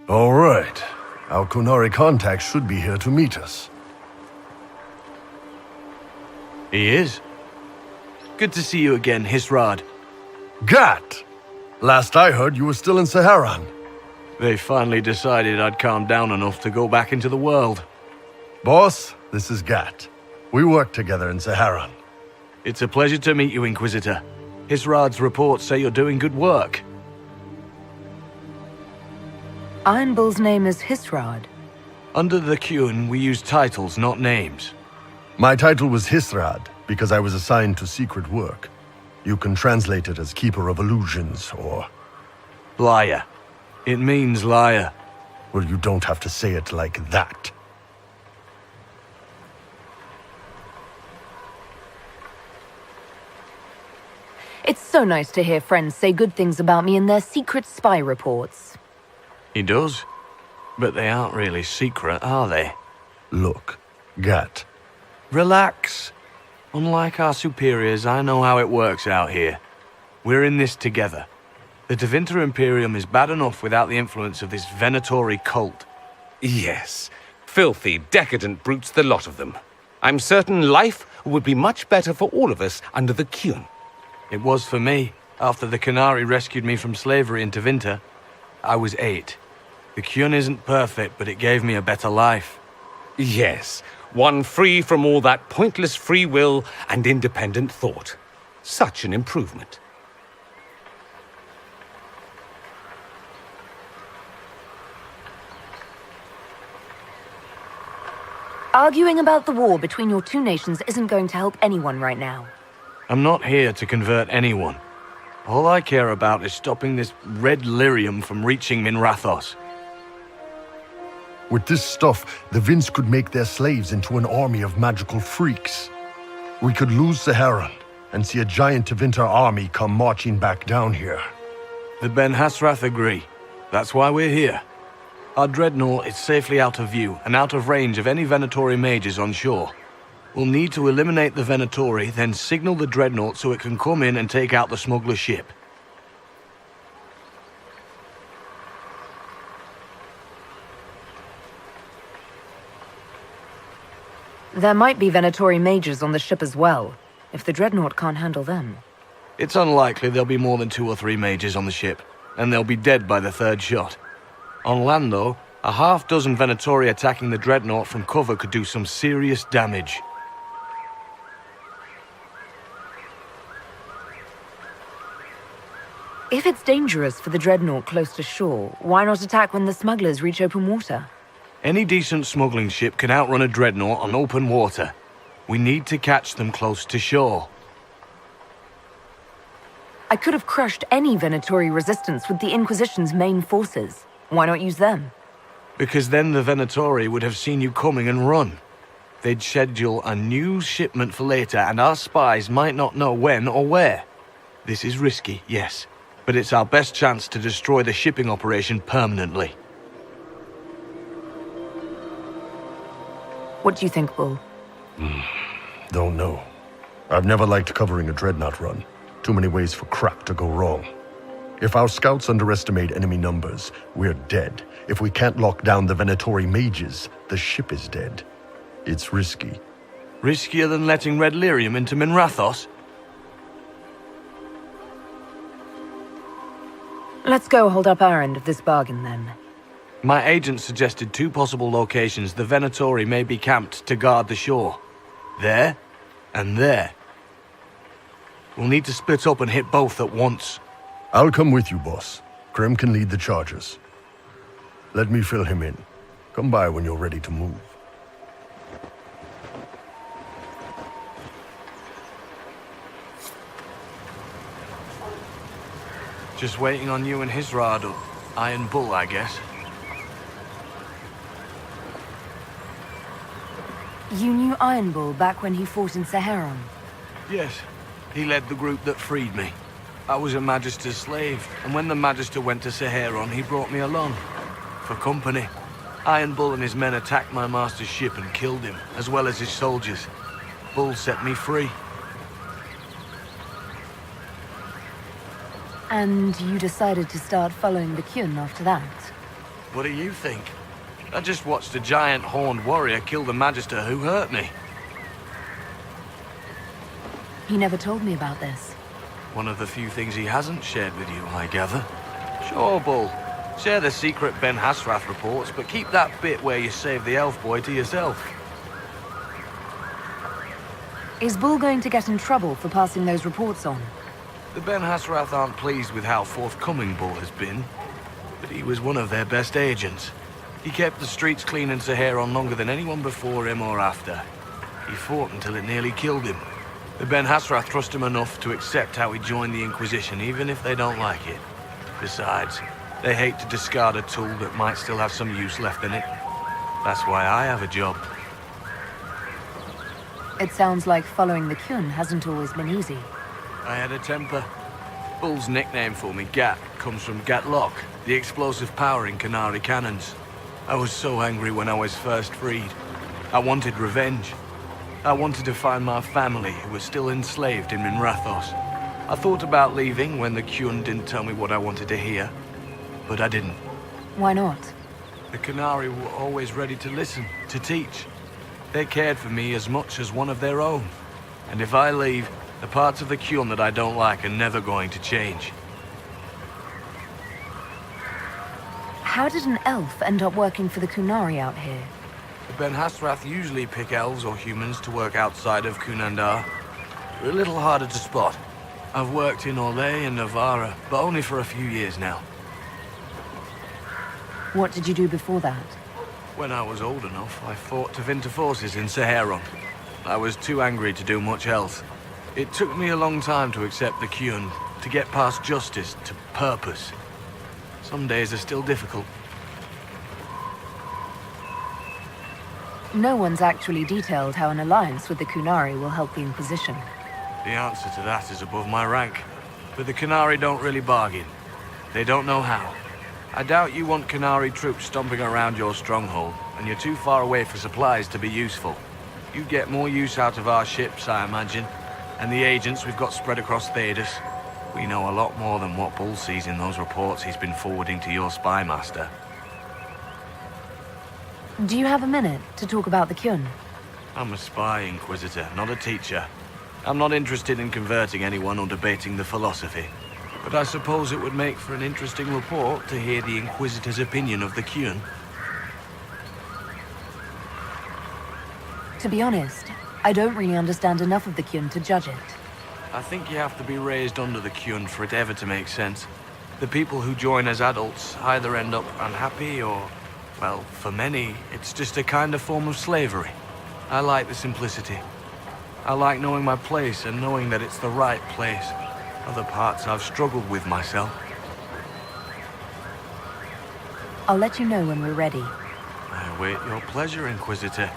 All right. Our Kunari contact should be here to meet us. He is. Good to see you again, Hisrad. Gatt! Last I heard, you were still in Saharan. They finally decided I'd calmed down enough to go back into the world. Boss, this is Gatt. We work together in Saharan. It's a pleasure to meet you, Inquisitor. Hisrad's reports say you're doing good work. Iron Bull's name is Hisrad. Under the Qun, we use titles, not names. My title was Hisrad, because I was assigned to secret work. You can translate it as Keeper of Illusions, or... Liar. It means liar. Well, you don't have to say it like that. It's so nice to hear friends say good things about me in their secret spy reports. He does. But they aren't really secret, are they? Look, Gatt. Relax. Unlike our superiors, I know how it works out here. We're in this together. The Tevinter Imperium is bad enough without the influence of this Venatori cult. Yes. Filthy, decadent brutes, the lot of them. I'm certain life would be much better for all of us under the Qun. It was for me, after the Qunari rescued me from slavery in Tevinter. I was 8. The Qun isn't perfect, but it gave me a better life. Yes, one free from all that pointless free will and independent thought. Such an improvement. Arguing about the war between your two nations isn't going to help anyone right now. I'm not here to convert anyone. All I care about is stopping this red lyrium from reaching Minrathos. With this stuff, the Vince could make their slaves into an army of magical freaks. We could lose Saharan and see a giant Tevinter army come marching back down here. The Ben Hasrath agree. That's why we're here. Our dreadnought is safely out of view and out of range of any Venatori mages on shore. We'll need to eliminate the Venatori, then signal the dreadnought so it can come in and take out the smuggler ship. There might be Venatori mages on the ship as well, if the dreadnought can't handle them. It's unlikely there'll be more than 2 or 3 mages on the ship, and they'll be dead by the 3rd shot. On land, though, a half-dozen Venatori attacking the dreadnought from cover could do some serious damage. If it's dangerous for the dreadnought close to shore, why not attack when the smugglers reach open water? Any decent smuggling ship can outrun a dreadnought on open water. We need to catch them close to shore. I could have crushed any Venatori resistance with the Inquisition's main forces. Why not use them? Because then the Venatori would have seen you coming and run. They'd schedule a new shipment for later, and our spies might not know when or where. This is risky, yes, but it's our best chance to destroy the shipping operation permanently. What do you think, Bull? Don't know. I've never liked covering a dreadnought run. Too many ways for crap to go wrong. If our scouts underestimate enemy numbers, we're dead. If we can't lock down the Venatori mages, the ship is dead. It's risky. Riskier than letting Red Lyrium into Minrathos? Let's go hold up our end of this bargain, then. My agent suggested 2 possible locations the Venatori may be camped to guard the shore. There, and there. We'll need to split up and hit both at once. I'll come with you, boss. Krim can lead the charges. Let me fill him in. Come by when you're ready to move. Just waiting on you and Hisrad, or Iron Bull, I guess. You knew Iron Bull back when he fought in Saharan? Yes, he led the group that freed me. I was a Magister's slave, and when the Magister went to Saharan, he brought me along. For company. Iron Bull and his men attacked my master's ship and killed him, as well as his soldiers. Bull set me free. And you decided to start following the Qun after that? What do you think? I just watched a giant horned warrior kill the Magister who hurt me. He never told me about this. One of the few things he hasn't shared with you, I gather. Sure, Bull. Share the secret Ben Hasrath reports, but keep that bit where you save the elf boy to yourself. Is Bull going to get in trouble for passing those reports on? The Ben Hasrath aren't pleased with how forthcoming Bull has been, but he was one of their best agents. He kept the streets clean in Saharon longer than anyone before him or after. He fought until it nearly killed him. The Ben Hasrath trust him enough to accept how he joined the Inquisition, even if they don't like it. Besides, they hate to discard a tool that might still have some use left in it. That's why I have a job. It sounds like following the Kyun hasn't always been easy. I had a temper. Bull's nickname for me, Gatt, comes from Gatt Lock, the explosive power in Canary cannons. I was so angry when I was first freed. I wanted revenge. I wanted to find my family who was still enslaved in Minrathos. I thought about leaving when the Kyun didn't tell me what I wanted to hear, but I didn't. Why not? The Canary were always ready to listen, to teach. They cared for me as much as one of their own. And if I leave, the parts of the Kyun that I don't like are never going to change. How did an elf end up working for the Kunari out here? The Ben Hasrath usually pick elves or humans to work outside of Kunandar. They're a little harder to spot. I've worked in Orlais and Navarra, but only for a few years now. What did you do before that? When I was old enough, I fought Tevinter forces in Saharon. I was too angry to do much else. It took me a long time to accept the Kyun, to get past justice to purpose. Some days are still difficult. No one's actually detailed how an alliance with the Kunari will help the Inquisition. The answer to that is above my rank. But the Canary don't really bargain. They don't know how. I doubt you want Canary troops stomping around your stronghold, and you're too far away for supplies to be useful. You'd get more use out of our ships, I imagine, and the agents we've got spread across Thedas. We know a lot more than what Bull sees in those reports he's been forwarding to your spy master. Do you have a minute to talk about the Kyun? I'm a spy, Inquisitor, not a teacher. I'm not interested in converting anyone or debating the philosophy. But I suppose it would make for an interesting report to hear the Inquisitor's opinion of the Kyun. To be honest, I don't really understand enough of the Kyun to judge it. I think you have to be raised under the Kyun for it ever to make sense. The people who join as adults either end up unhappy or, well, for many, it's just a kind of form of slavery. I like the simplicity. I like knowing my place and knowing that it's the right place. Other parts I've struggled with myself. I'll let you know when we're ready. I await your pleasure, Inquisitor.